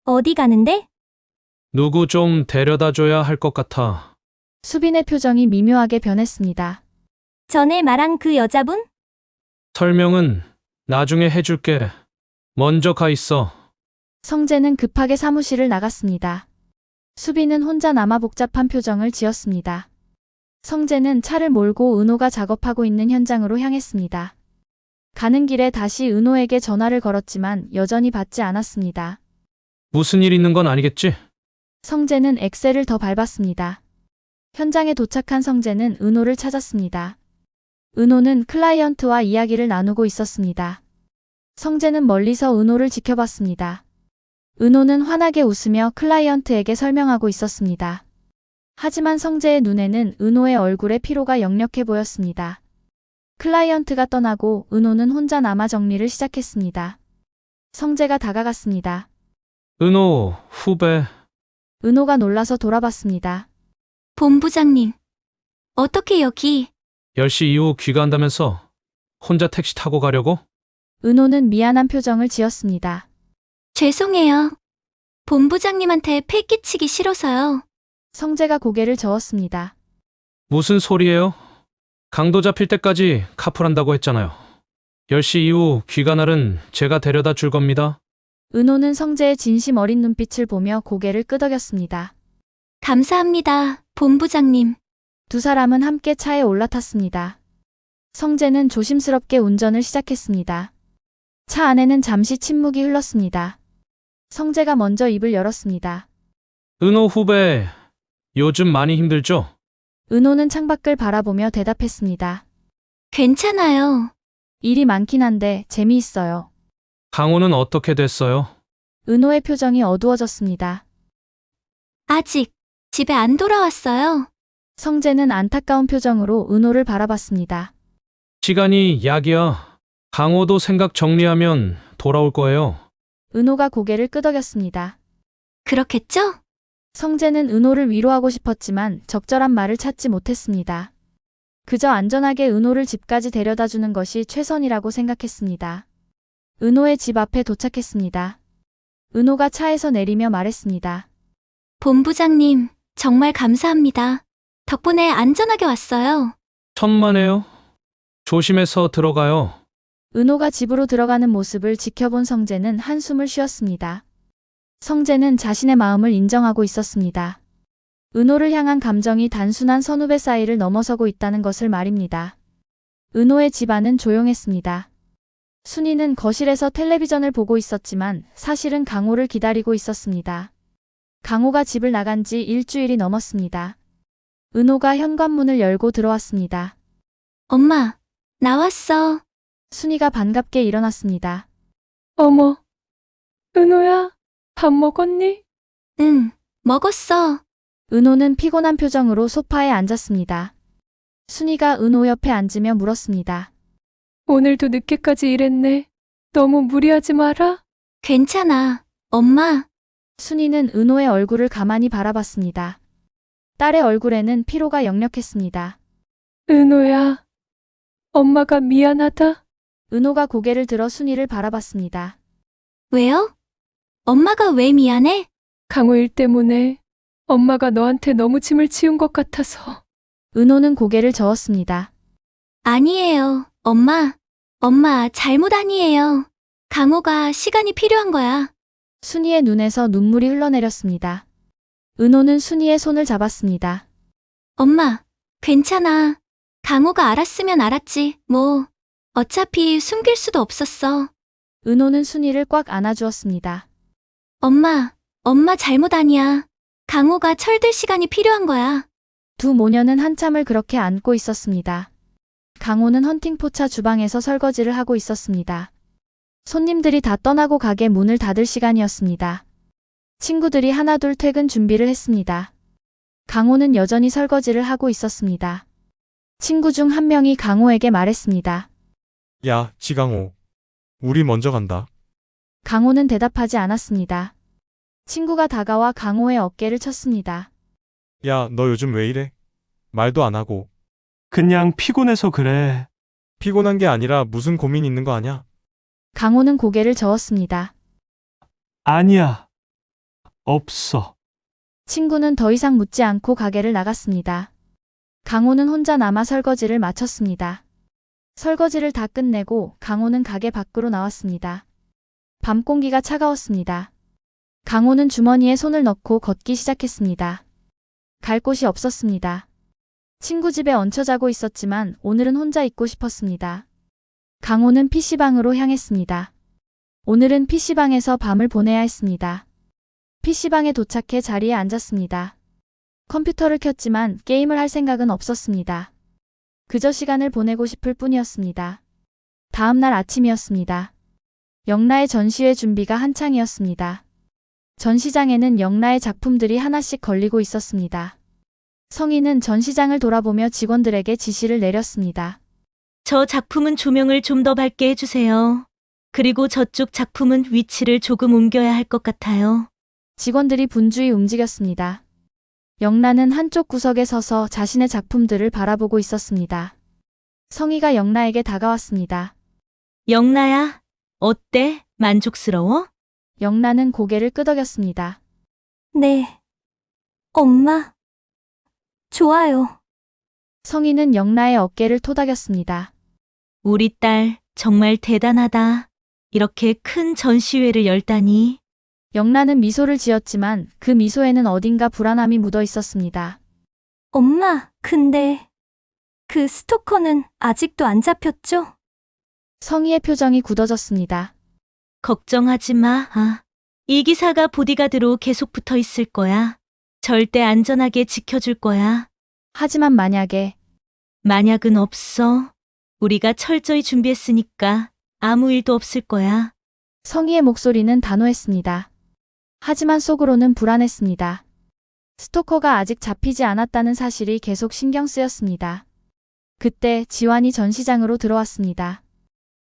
어디 가는데? 누구 좀 데려다 줘야 할 것 같아. 수빈의 표정이 미묘하게 변했습니다. 전에 말한 그 여자분? 설명은 나중에 해줄게. 먼저 가 있어. 성재는 급하게 사무실을 나갔습니다. 수빈은 혼자 남아 복잡한 표정을 지었습니다. 성재는 차를 몰고 은호가 작업하고 있는 현장으로 향했습니다. 가는 길에 다시 은호에게 전화를 걸었지만 여전히 받지 않았습니다. 무슨 일 있는 건 아니겠지? 성재는 엑셀을 더 밟았습니다. 현장에 도착한 성재는 은호를 찾았습니다. 은호는 클라이언트와 이야기를 나누고 있었습니다. 성재는 멀리서 은호를 지켜봤습니다. 은호는 환하게 웃으며 클라이언트에게 설명하고 있었습니다. 하지만 성재의 눈에는 은호의 얼굴에 피로가 역력해 보였습니다. 클라이언트가 떠나고 은호는 혼자 남아 정리를 시작했습니다. 성재가 다가갔습니다. 은호, 후배. 은호가 놀라서 돌아봤습니다. 본부장님, 어떻게 여기? 10시 이후 귀가한다면서 혼자 택시 타고 가려고? 은호는 미안한 표정을 지었습니다. 죄송해요. 본부장님한테 패 끼치기 싫어서요. 성재가 고개를 저었습니다. 무슨 소리예요? 강도 잡힐 때까지 카풀한다고 했잖아요. 10시 이후 귀가날은 제가 데려다 줄 겁니다. 은호는 성재의 진심 어린 눈빛을 보며 고개를 끄덕였습니다. 감사합니다, 본부장님. 두 사람은 함께 차에 올라탔습니다. 성재는 조심스럽게 운전을 시작했습니다. 차 안에는 잠시 침묵이 흘렀습니다. 성재가 먼저 입을 열었습니다. 은호 후배, 요즘 많이 힘들죠? 은호는 창밖을 바라보며 대답했습니다. 괜찮아요. 일이 많긴 한데 재미있어요. 강호는 어떻게 됐어요? 은호의 표정이 어두워졌습니다. 아직 집에 안 돌아왔어요. 성재는 안타까운 표정으로 은호를 바라봤습니다. 시간이 약이야. 강호도 생각 정리하면 돌아올 거예요. 은호가 고개를 끄덕였습니다. 그렇겠죠? 성재는 은호를 위로하고 싶었지만 적절한 말을 찾지 못했습니다. 그저 안전하게 은호를 집까지 데려다 주는 것이 최선이라고 생각했습니다. 은호의 집 앞에 도착했습니다. 은호가 차에서 내리며 말했습니다. 본부장님, 정말 감사합니다. 덕분에 안전하게 왔어요. 천만에요. 조심해서 들어가요. 은호가 집으로 들어가는 모습을 지켜본 성재는 한숨을 쉬었습니다. 성재는 자신의 마음을 인정하고 있었습니다. 은호를 향한 감정이 단순한 선후배 사이를 넘어서고 있다는 것을 말입니다. 은호의 집안은 조용했습니다. 순이는 거실에서 텔레비전을 보고 있었지만 사실은 강호를 기다리고 있었습니다. 강호가 집을 나간 지 일주일이 넘었습니다. 은호가 현관문을 열고 들어왔습니다. 엄마, 나왔어. 순이가 반갑게 일어났습니다. 어머, 은호야, 밥 먹었니? 응, 먹었어. 은호는 피곤한 표정으로 소파에 앉았습니다. 순이가 은호 옆에 앉으며 물었습니다. 오늘도 늦게까지 일했네. 너무 무리하지 마라. 괜찮아, 엄마. 순이는 은호의 얼굴을 가만히 바라봤습니다. 딸의 얼굴에는 피로가 역력했습니다. 은호야, 엄마가 미안하다. 은호가 고개를 들어 순이를 바라봤습니다. 왜요? 엄마가 왜 미안해? 강호 일 때문에 엄마가 너한테 너무 짐을 지운 것 같아서. 은호는 고개를 저었습니다. 아니에요, 엄마. 엄마, 잘못 아니에요. 강호가 시간이 필요한 거야. 순이의 눈에서 눈물이 흘러내렸습니다. 은호는 순이의 손을 잡았습니다. 엄마, 괜찮아. 강호가 알았으면 알았지. 뭐, 어차피 숨길 수도 없었어. 은호는 순이를 꽉 안아주었습니다. 엄마 잘못 아니야. 강호가 철들 시간이 필요한 거야. 두 모녀는 한참을 그렇게 안고 있었습니다. 강호는 헌팅포차 주방에서 설거지를 하고 있었습니다. 손님들이 다 떠나고 가게 문을 닫을 시간이었습니다. 친구들이 하나둘 퇴근 준비를 했습니다. 강호는 여전히 설거지를 하고 있었습니다. 친구 중 한 명이 강호에게 말했습니다. 야, 지강호. 우리 먼저 간다. 강호는 대답하지 않았습니다. 친구가 다가와 강호의 어깨를 쳤습니다. 야, 너 요즘 왜 이래? 말도 안 하고. 그냥 피곤해서 그래. 피곤한 게 아니라 무슨 고민 있는 거 아냐? 강호는 고개를 저었습니다. 아니야. 없어. 친구는 더 이상 묻지 않고 가게를 나갔습니다. 강호는 혼자 남아 설거지를 마쳤습니다. 설거지를 다 끝내고 강호는 가게 밖으로 나왔습니다. 밤 공기가 차가웠습니다. 강호는 주머니에 손을 넣고 걷기 시작했습니다. 갈 곳이 없었습니다. 친구 집에 얹혀 자고 있었지만 오늘은 혼자 있고 싶었습니다. 강호는 PC방으로 향했습니다. 오늘은 PC방에서 밤을 보내야 했습니다. PC방에 도착해 자리에 앉았습니다. 컴퓨터를 켰지만 게임을 할 생각은 없었습니다. 그저 시간을 보내고 싶을 뿐이었습니다. 다음 날 아침이었습니다. 영라의 전시회 준비가 한창이었습니다. 전시장에는 영라의 작품들이 하나씩 걸리고 있었습니다. 성희는 전시장을 돌아보며 직원들에게 지시를 내렸습니다. 저 작품은 조명을 좀 더 밝게 해주세요. 그리고 저쪽 작품은 위치를 조금 옮겨야 할 것 같아요. 직원들이 분주히 움직였습니다. 영라는 한쪽 구석에 서서 자신의 작품들을 바라보고 있었습니다. 성희가 영라에게 다가왔습니다. 영라야, 어때? 만족스러워? 영라는 고개를 끄덕였습니다. 네. 엄마. 좋아요. 성희는 영라의 어깨를 토닥였습니다. 우리 딸 정말 대단하다. 이렇게 큰 전시회를 열다니. 영라는 미소를 지었지만 그 미소에는 어딘가 불안함이 묻어 있었습니다. 엄마, 근데 그 스토커는 아직도 안 잡혔죠? 성희의 표정이 굳어졌습니다. 걱정하지 마. 이 기사가 보디가드로 계속 붙어 있을 거야. 절대 안전하게 지켜줄 거야. 하지만 만약은 없어. 우리가 철저히 준비했으니까 아무 일도 없을 거야. 성희의 목소리는 단호했습니다. 하지만 속으로는 불안했습니다. 스토커가 아직 잡히지 않았다는 사실이 계속 신경 쓰였습니다. 그때 지환이 전시장으로 들어왔습니다.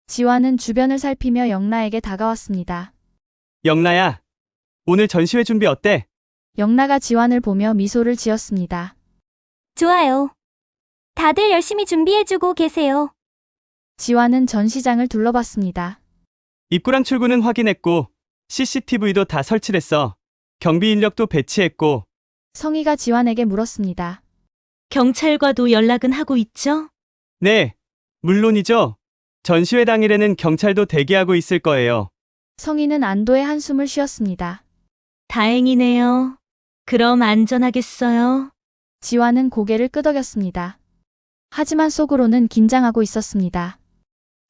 지환은 주변을 살피며 영라에게 다가왔습니다. 영라야, 오늘 전시회 준비 어때? 영라가 지환을 보며 미소를 지었습니다. 좋아요. 다들 열심히 준비해주고 계세요. 지환은 전시장을 둘러봤습니다. 입구랑 출구는 확인했고 CCTV도 다 설치됐어. 경비 인력도 배치했고. 성희가 지환에게 물었습니다. 경찰과도 연락은 하고 있죠? 네, 물론이죠. 전시회 당일에는 경찰도 대기하고 있을 거예요. 성희는 안도의 한숨을 쉬었습니다. 다행이네요. 그럼 안전하겠어요. 지환은 고개를 끄덕였습니다. 하지만 속으로는 긴장하고 있었습니다.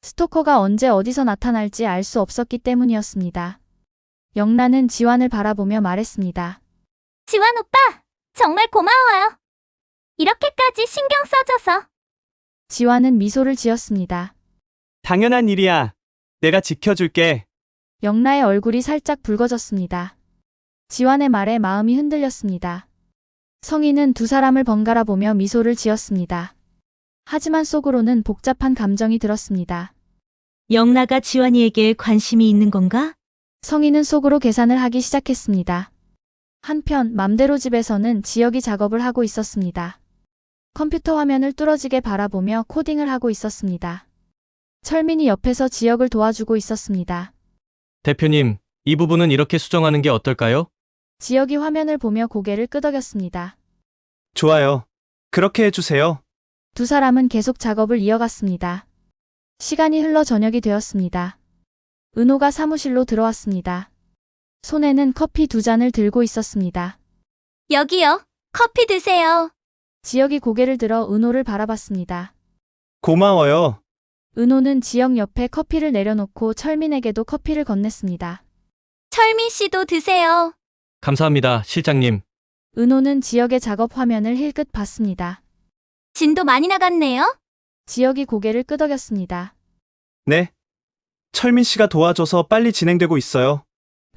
스토커가 언제 어디서 나타날지 알 수 없었기 때문이었습니다. 영라는 지환을 바라보며 말했습니다. 지환 오빠, 정말 고마워요. 이렇게까지 신경 써줘서. 지환은 미소를 지었습니다. 당연한 일이야. 내가 지켜줄게. 영라의 얼굴이 살짝 붉어졌습니다. 지환의 말에 마음이 흔들렸습니다. 성희는 두 사람을 번갈아 보며 미소를 지었습니다. 하지만 속으로는 복잡한 감정이 들었습니다. 영라가 지환이에게 관심이 있는 건가? 성희는 속으로 계산을 하기 시작했습니다. 한편 맘대로 집에서는 지혁이 작업을 하고 있었습니다. 컴퓨터 화면을 뚫어지게 바라보며 코딩을 하고 있었습니다. 철민이 옆에서 지혁을 도와주고 있었습니다. 대표님, 이 부분은 이렇게 수정하는 게 어떨까요? 지혁이 화면을 보며 고개를 끄덕였습니다. 좋아요. 그렇게 해주세요. 두 사람은 계속 작업을 이어갔습니다. 시간이 흘러 저녁이 되었습니다. 은호가 사무실로 들어왔습니다. 손에는 커피 두 잔을 들고 있었습니다. 여기요. 커피 드세요. 지혁이 고개를 들어 은호를 바라봤습니다. 고마워요. 은호는 지혁 옆에 커피를 내려놓고 철민에게도 커피를 건넸습니다. 철민 씨도 드세요. 감사합니다, 실장님. 은호는 지혁의 작업 화면을 힐끗 봤습니다. 진도 많이 나갔네요. 지혁이 고개를 끄덕였습니다. 네. 철민 씨가 도와줘서 빨리 진행되고 있어요.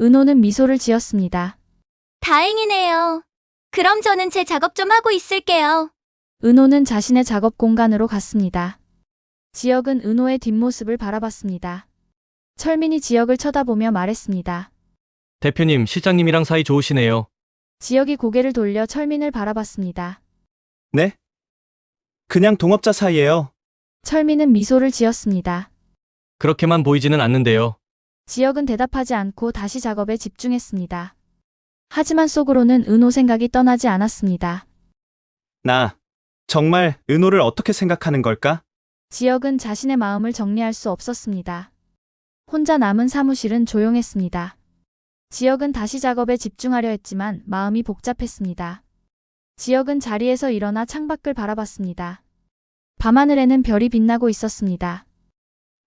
은호는 미소를 지었습니다. 다행이네요. 그럼 저는 제 작업 좀 하고 있을게요. 은호는 자신의 작업 공간으로 갔습니다. 지혁은 은호의 뒷모습을 바라봤습니다. 철민이 지혁을 쳐다보며 말했습니다. 대표님, 실장님이랑 사이 좋으시네요. 지혁이 고개를 돌려 철민을 바라봤습니다. 네? 그냥 동업자 사이예요. 철민은 미소를 지었습니다. 그렇게만 보이지는 않는데요. 지혁은 대답하지 않고 다시 작업에 집중했습니다. 하지만 속으로는 은호 생각이 떠나지 않았습니다. 나 정말 은호를 어떻게 생각하는 걸까? 지혁은 자신의 마음을 정리할 수 없었습니다. 혼자 남은 사무실은 조용했습니다. 지혁은 다시 작업에 집중하려 했지만 마음이 복잡했습니다. 지혁은 자리에서 일어나 창밖을 바라봤습니다. 밤하늘에는 별이 빛나고 있었습니다.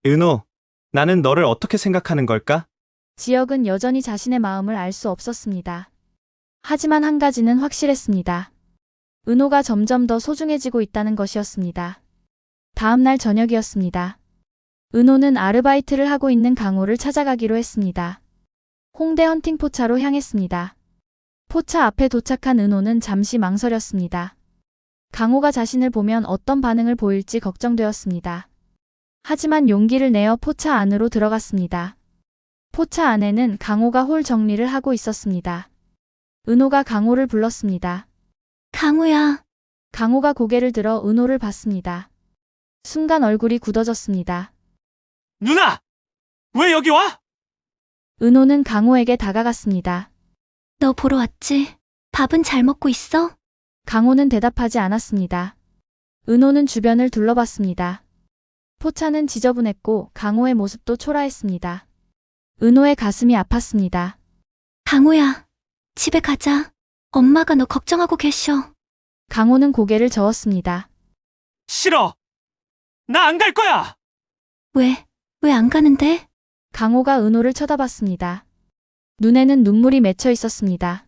은호, 나는 너를 어떻게 생각하는 걸까? 지혁은 여전히 자신의 마음을 알 수 없었습니다. 하지만 한 가지는 확실했습니다. 은호가 점점 더 소중해지고 있다는 것이었습니다. 다음 날 저녁이었습니다. 은호는 아르바이트를 하고 있는 강호를 찾아가기로 했습니다. 홍대 헌팅 포차로 향했습니다. 포차 앞에 도착한 은호는 잠시 망설였습니다. 강호가 자신을 보면 어떤 반응을 보일지 걱정되었습니다. 하지만 용기를 내어 포차 안으로 들어갔습니다. 포차 안에는 강호가 홀 정리를 하고 있었습니다. 은호가 강호를 불렀습니다. 강우야. 강호가 고개를 들어 은호를 봤습니다. 순간 얼굴이 굳어졌습니다. 누나! 왜 여기 와? 은호는 강호에게 다가갔습니다. 너 보러 왔지? 밥은 잘 먹고 있어? 강호는 대답하지 않았습니다. 은호는 주변을 둘러봤습니다. 포차는 지저분했고 강호의 모습도 초라했습니다. 은호의 가슴이 아팠습니다. 강우야, 집에 가자. 엄마가 너 걱정하고 계셔. 강호는 고개를 저었습니다. 싫어! 나 안 갈 거야! 왜 안 가는데? 강호가 은호를 쳐다봤습니다. 눈에는 눈물이 맺혀 있었습니다.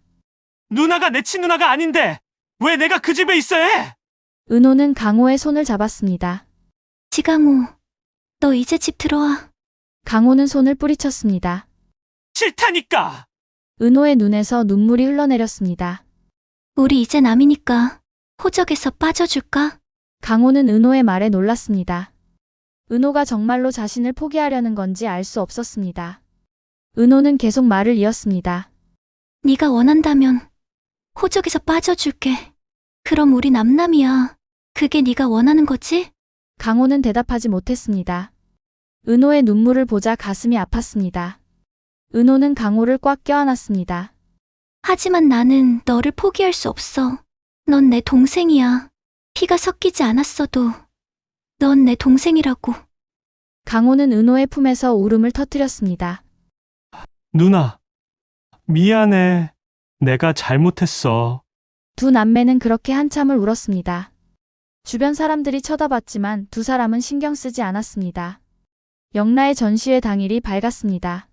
누나가 내 친누나가 아닌데 왜 내가 그 집에 있어야 해? 은호는 강호의 손을 잡았습니다. 지강우, 너 이제 집 들어와. 강호는 손을 뿌리쳤습니다. 싫다니까! 은호의 눈에서 눈물이 흘러내렸습니다. 우리 이제 남이니까 호적에서 빠져줄까? 강호는 은호의 말에 놀랐습니다. 은호가 정말로 자신을 포기하려는 건지 알 수 없었습니다. 은호는 계속 말을 이었습니다. 네가 원한다면 호적에서 빠져줄게. 그럼 우리 남남이야. 그게 네가 원하는 거지? 강호는 대답하지 못했습니다. 은호의 눈물을 보자 가슴이 아팠습니다. 은호는 강호를 꽉 껴안았습니다. 하지만 나는 너를 포기할 수 없어. 넌 내 동생이야. 피가 섞이지 않았어도 넌 내 동생이라고. 강호는 은호의 품에서 울음을 터뜨렸습니다. 누나, 미안해. 내가 잘못했어. 두 남매는 그렇게 한참을 울었습니다. 주변 사람들이 쳐다봤지만 두 사람은 신경 쓰지 않았습니다. 영라의 전시회 당일이 밝았습니다.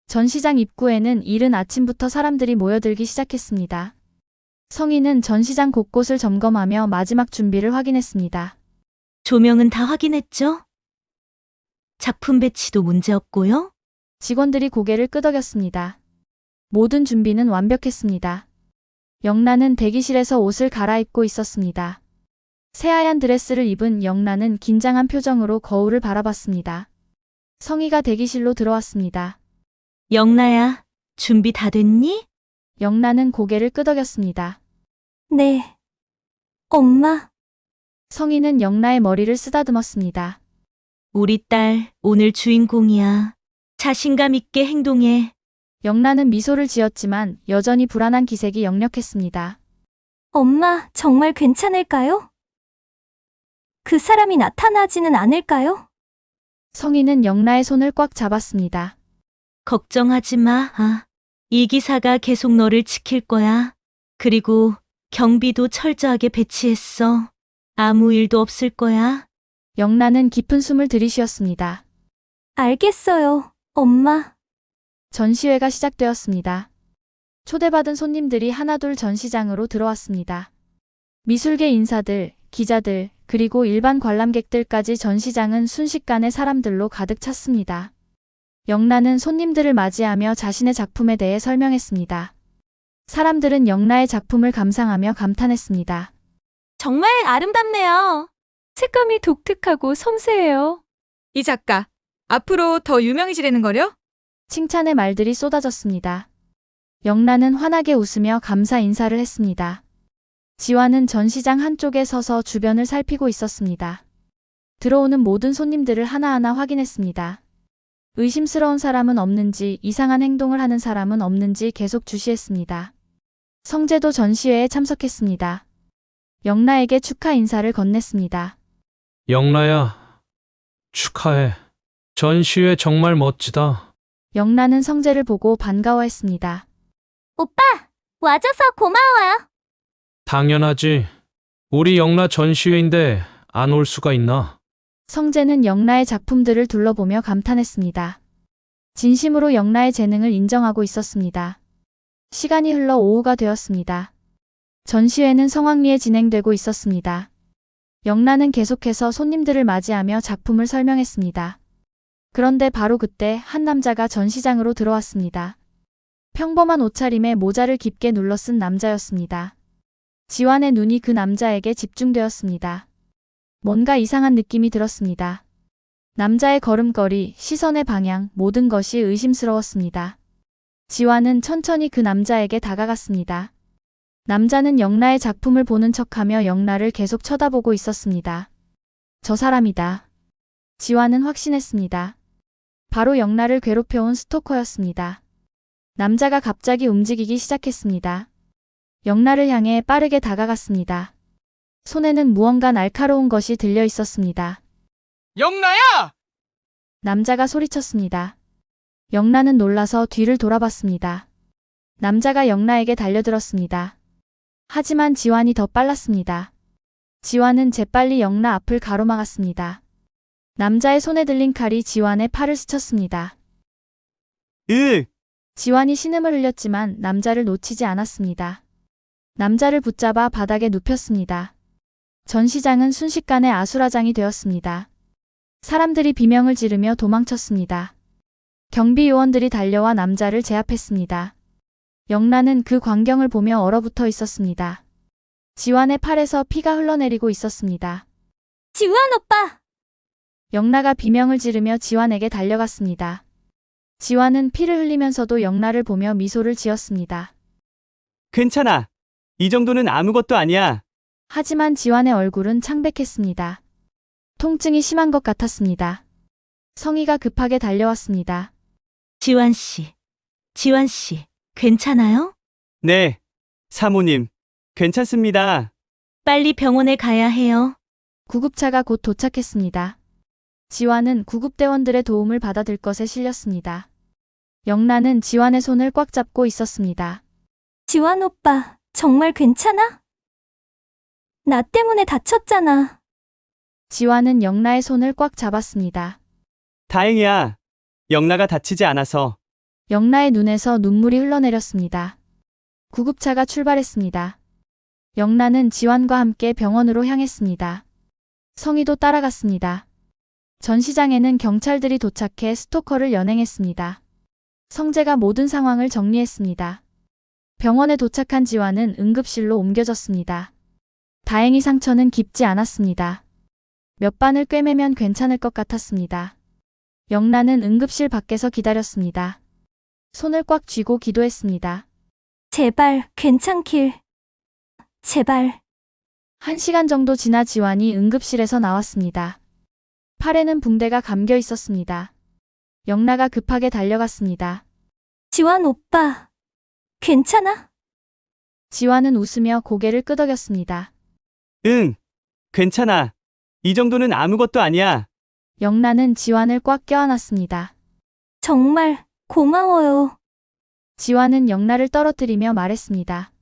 전시장 입구에는 이른 아침부터 사람들이 모여들기 시작했습니다. 성인은 전시장 곳곳을 점검하며 마지막 준비를 확인했습니다. 조명은 다 확인했죠? 작품 배치도 문제없고요? 직원들이 고개를 끄덕였습니다. 모든 준비는 완벽했습니다. 영란은 대기실에서 옷을 갈아입고 있었습니다. 새하얀 드레스를 입은 영란은 긴장한 표정으로 거울을 바라봤습니다. 성희가 대기실로 들어왔습니다. 영라야, 준비 다 됐니? 영란은 고개를 끄덕였습니다. 네. 엄마. 성희는 영라의 머리를 쓰다듬었습니다. 우리 딸, 오늘 주인공이야. 자신감 있게 행동해. 영란은 미소를 지었지만 여전히 불안한 기색이 역력했습니다. 엄마, 정말 괜찮을까요? 그 사람이 나타나지는 않을까요? 성희는 영라의 손을 꽉 잡았습니다. 걱정하지 마. 이 기사가 계속 너를 지킬 거야. 그리고 경비도 철저하게 배치했어. 아무 일도 없을 거야. 영란은 깊은 숨을 들이쉬었습니다. 알겠어요, 엄마. 전시회가 시작되었습니다. 초대받은 손님들이 하나둘 전시장으로 들어왔습니다. 미술계 인사들, 기자들, 그리고 일반 관람객들까지 전시장은 순식간에 사람들로 가득 찼습니다. 영란은 손님들을 맞이하며 자신의 작품에 대해 설명했습니다. 사람들은 영란의 작품을 감상하며 감탄했습니다. 정말 아름답네요. 색감이 독특하고 섬세해요. 이 작가, 앞으로 더 유명해지려는 거려? 칭찬의 말들이 쏟아졌습니다. 영란은 환하게 웃으며 감사 인사를 했습니다. 지완은 전시장 한쪽에 서서 주변을 살피고 있었습니다. 들어오는 모든 손님들을 하나하나 확인했습니다. 의심스러운 사람은 없는지, 이상한 행동을 하는 사람은 없는지 계속 주시했습니다. 성재도 전시회에 참석했습니다. 영라에게 축하 인사를 건넸습니다. 영라야, 축하해. 전시회 정말 멋지다. 영라는 성재를 보고 반가워했습니다. 오빠, 와줘서 고마워요. 당연하지. 우리 영라 전시회인데 안 올 수가 있나? 성재는 영라의 작품들을 둘러보며 감탄했습니다. 진심으로 영라의 재능을 인정하고 있었습니다. 시간이 흘러 오후가 되었습니다. 전시회는 성황리에 진행되고 있었습니다. 영라는 계속해서 손님들을 맞이하며 작품을 설명했습니다. 그런데 바로 그때 한 남자가 전시장으로 들어왔습니다. 평범한 옷차림에 모자를 깊게 눌러 쓴 남자였습니다. 지완의 눈이 그 남자에게 집중되었습니다. 뭔가 이상한 느낌이 들었습니다. 남자의 걸음걸이, 시선의 방향, 모든 것이 의심스러웠습니다. 지완은 천천히 그 남자에게 다가갔습니다. 남자는 영라의 작품을 보는 척하며 영라를 계속 쳐다보고 있었습니다. 저 사람이다. 지완은 확신했습니다. 바로 영라를 괴롭혀온 스토커였습니다. 남자가 갑자기 움직이기 시작했습니다. 영라를 향해 빠르게 다가갔습니다. 손에는 무언가 날카로운 것이 들려 있었습니다. 영라야! 남자가 소리쳤습니다. 영라는 놀라서 뒤를 돌아봤습니다. 남자가 영라에게 달려들었습니다. 하지만 지완이 더 빨랐습니다. 지완은 재빨리 영라 앞을 가로막았습니다. 남자의 손에 들린 칼이 지완의 팔을 스쳤습니다. 지완이 신음을 흘렸지만 남자를 놓치지 않았습니다. 남자를 붙잡아 바닥에 눕혔습니다. 전시장은 순식간에 아수라장이 되었습니다. 사람들이 비명을 지르며 도망쳤습니다. 경비 요원들이 달려와 남자를 제압했습니다. 영라는 그 광경을 보며 얼어붙어 있었습니다. 지완의 팔에서 피가 흘러내리고 있었습니다. 지완 오빠! 영라가 비명을 지르며 지완에게 달려갔습니다. 지완은 피를 흘리면서도 영라를 보며 미소를 지었습니다. 괜찮아. 이 정도는 아무것도 아니야. 하지만 지완의 얼굴은 창백했습니다. 통증이 심한 것 같았습니다. 성희가 급하게 달려왔습니다. 지완 씨, 괜찮아요? 네, 사모님. 괜찮습니다. 빨리 병원에 가야 해요. 구급차가 곧 도착했습니다. 지완은 구급대원들의 도움을 받아 들 것에 실렸습니다. 영란은 지완의 손을 꽉 잡고 있었습니다. 지완 오빠, 정말 괜찮아? 나 때문에 다쳤잖아. 지완은 영라의 손을 꽉 잡았습니다. 다행이야. 영라가 다치지 않아서. 영라의 눈에서 눈물이 흘러내렸습니다. 구급차가 출발했습니다. 영란은 지완과 함께 병원으로 향했습니다. 성희도 따라갔습니다. 전시장에는 경찰들이 도착해 스토커를 연행했습니다. 성재가 모든 상황을 정리했습니다. 병원에 도착한 지완은 응급실로 옮겨졌습니다. 다행히 상처는 깊지 않았습니다. 몇 바늘 꿰매면 괜찮을 것 같았습니다. 영란은 응급실 밖에서 기다렸습니다. 손을 꽉 쥐고 기도했습니다. 제발, 괜찮길. 제발. 1시간 정도 지나 지완이 응급실에서 나왔습니다. 팔에는 붕대가 감겨 있었습니다. 영라가 급하게 달려갔습니다. 지완 오빠, 괜찮아? 지완은 웃으며 고개를 끄덕였습니다. 응, 괜찮아. 이 정도는 아무것도 아니야. 영란은 지완을 꽉 껴안았습니다. 정말 고마워요. 지완은 영라를 떨어뜨리며 말했습니다.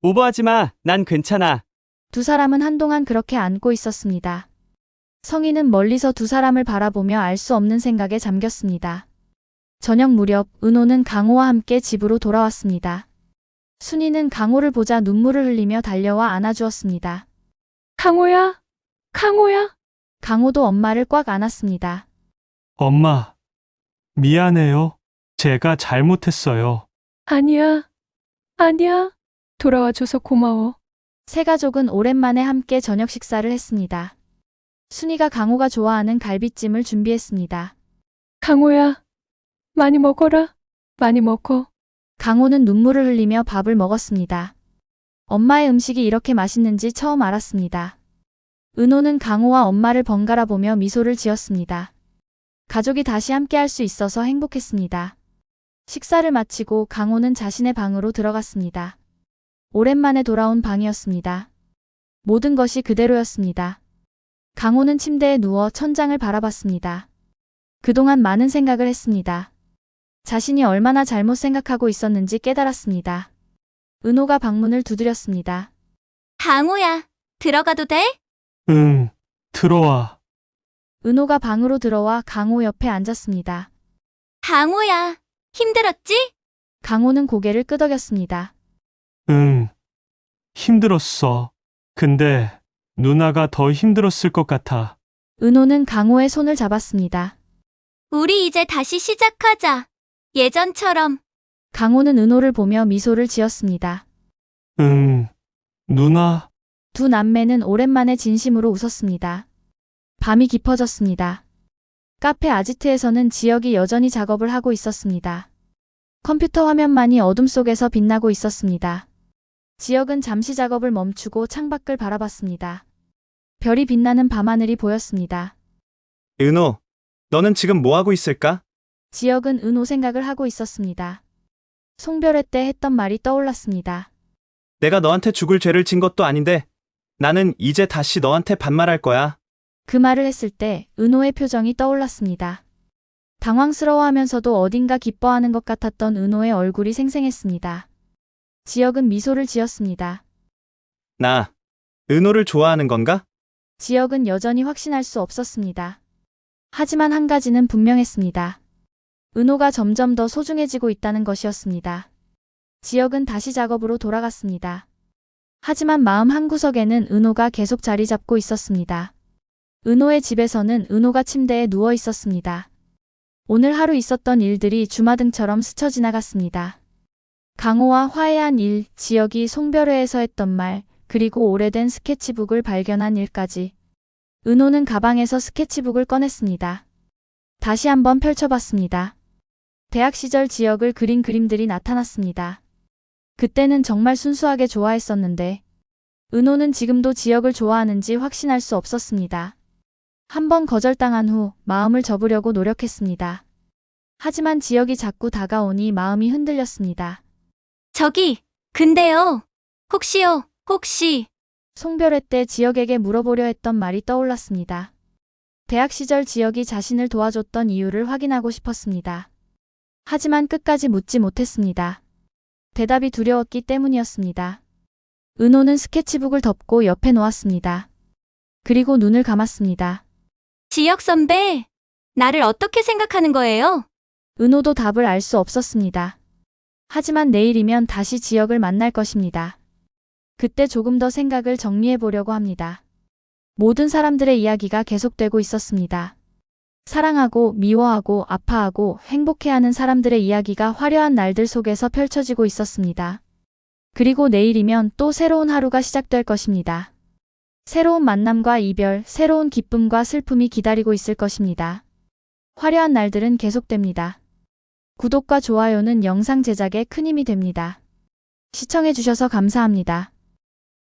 오버하지 마. 난 괜찮아. 두 사람은 한동안 그렇게 안고 있었습니다. 성희는 멀리서 두 사람을 바라보며 알 수 없는 생각에 잠겼습니다. 저녁 무렵 은호는 강호와 함께 집으로 돌아왔습니다. 순이는 강호를 보자 눈물을 흘리며 달려와 안아주었습니다. 강호야, 강호야. 강호도 엄마를 꽉 안았습니다. 엄마, 미안해요. 제가 잘못했어요. 아니야, 아니야. 돌아와줘서 고마워. 세 가족은 오랜만에 함께 저녁 식사를 했습니다. 순이가 강호가 좋아하는 갈비찜을 준비했습니다. 강호야, 많이 먹어라. 많이 먹어. 강호는 눈물을 흘리며 밥을 먹었습니다. 엄마의 음식이 이렇게 맛있는지 처음 알았습니다. 은호는 강호와 엄마를 번갈아 보며 미소를 지었습니다. 가족이 다시 함께 할 수 있어서 행복했습니다. 식사를 마치고 강호는 자신의 방으로 들어갔습니다. 오랜만에 돌아온 방이었습니다. 모든 것이 그대로였습니다. 강호는 침대에 누워 천장을 바라봤습니다. 그동안 많은 생각을 했습니다. 자신이 얼마나 잘못 생각하고 있었는지 깨달았습니다. 은호가 방문을 두드렸습니다. 강호야, 들어가도 돼? 응, 들어와. 은호가 방으로 들어와 강호 옆에 앉았습니다. 강호야, 힘들었지? 강호는 고개를 끄덕였습니다. 응, 힘들었어. 근데 누나가 더 힘들었을 것 같아. 은호는 강호의 손을 잡았습니다. 우리 이제 다시 시작하자. 예전처럼. 강호는 은호를 보며 미소를 지었습니다. 응, 누나. 두 남매는 오랜만에 진심으로 웃었습니다. 밤이 깊어졌습니다. 카페 아지트에서는 지혁이 여전히 작업을 하고 있었습니다. 컴퓨터 화면만이 어둠 속에서 빛나고 있었습니다. 지혁은 잠시 작업을 멈추고 창밖을 바라봤습니다. 별이 빛나는 밤하늘이 보였습니다. 은호, 너는 지금 뭐 하고 있을까? 지혁은 은호 생각을 하고 있었습니다. 송별회 때 했던 말이 떠올랐습니다. 내가 너한테 죽을 죄를 진 것도 아닌데 나는 이제 다시 너한테 반말할 거야. 그 말을 했을 때 은호의 표정이 떠올랐습니다. 당황스러워하면서도 어딘가 기뻐하는 것 같았던 은호의 얼굴이 생생했습니다. 지혁은 미소를 지었습니다. 나 은호를 좋아하는 건가? 지혁은 여전히 확신할 수 없었습니다. 하지만 한 가지는 분명했습니다. 은호가 점점 더 소중해지고 있다는 것이었습니다. 지혁은 다시 작업으로 돌아갔습니다. 하지만 마음 한구석에는 은호가 계속 자리 잡고 있었습니다. 은호의 집에서는 은호가 침대에 누워 있었습니다. 오늘 하루 있었던 일들이 주마등처럼 스쳐 지나갔습니다. 강호와 화해한 일, 지혁이 송별회에서 했던 말, 그리고 오래된 스케치북을 발견한 일까지. 은호는 가방에서 스케치북을 꺼냈습니다. 다시 한번 펼쳐봤습니다. 대학 시절 지혁을 그린 그림들이 나타났습니다. 그때는 정말 순수하게 좋아했었는데 은호는 지금도 지혁을 좋아하는지 확신할 수 없었습니다. 한번 거절당한 후 마음을 접으려고 노력했습니다. 하지만 지혁이 자꾸 다가오니 마음이 흔들렸습니다. 저기, 근데요. 혹시. 송별회 때 지혁에게 물어보려 했던 말이 떠올랐습니다. 대학 시절 지혁이 자신을 도와줬던 이유를 확인하고 싶었습니다. 하지만 끝까지 묻지 못했습니다. 대답이 두려웠기 때문이었습니다. 은호는 스케치북을 덮고 옆에 놓았습니다. 그리고 눈을 감았습니다. 지혁 선배, 나를 어떻게 생각하는 거예요? 은호도 답을 알 수 없었습니다. 하지만 내일이면 다시 지혁을 만날 것입니다. 그때 조금 더 생각을 정리해 보려고 합니다. 모든 사람들의 이야기가 계속되고 있었습니다. 사랑하고 미워하고 아파하고 행복해하는 사람들의 이야기가 화려한 날들 속에서 펼쳐지고 있었습니다. 그리고 내일이면 또 새로운 하루가 시작될 것입니다. 새로운 만남과 이별, 새로운 기쁨과 슬픔이 기다리고 있을 것입니다. 화려한 날들은 계속됩니다. 구독과 좋아요는 영상 제작에 큰 힘이 됩니다. 시청해주셔서 감사합니다.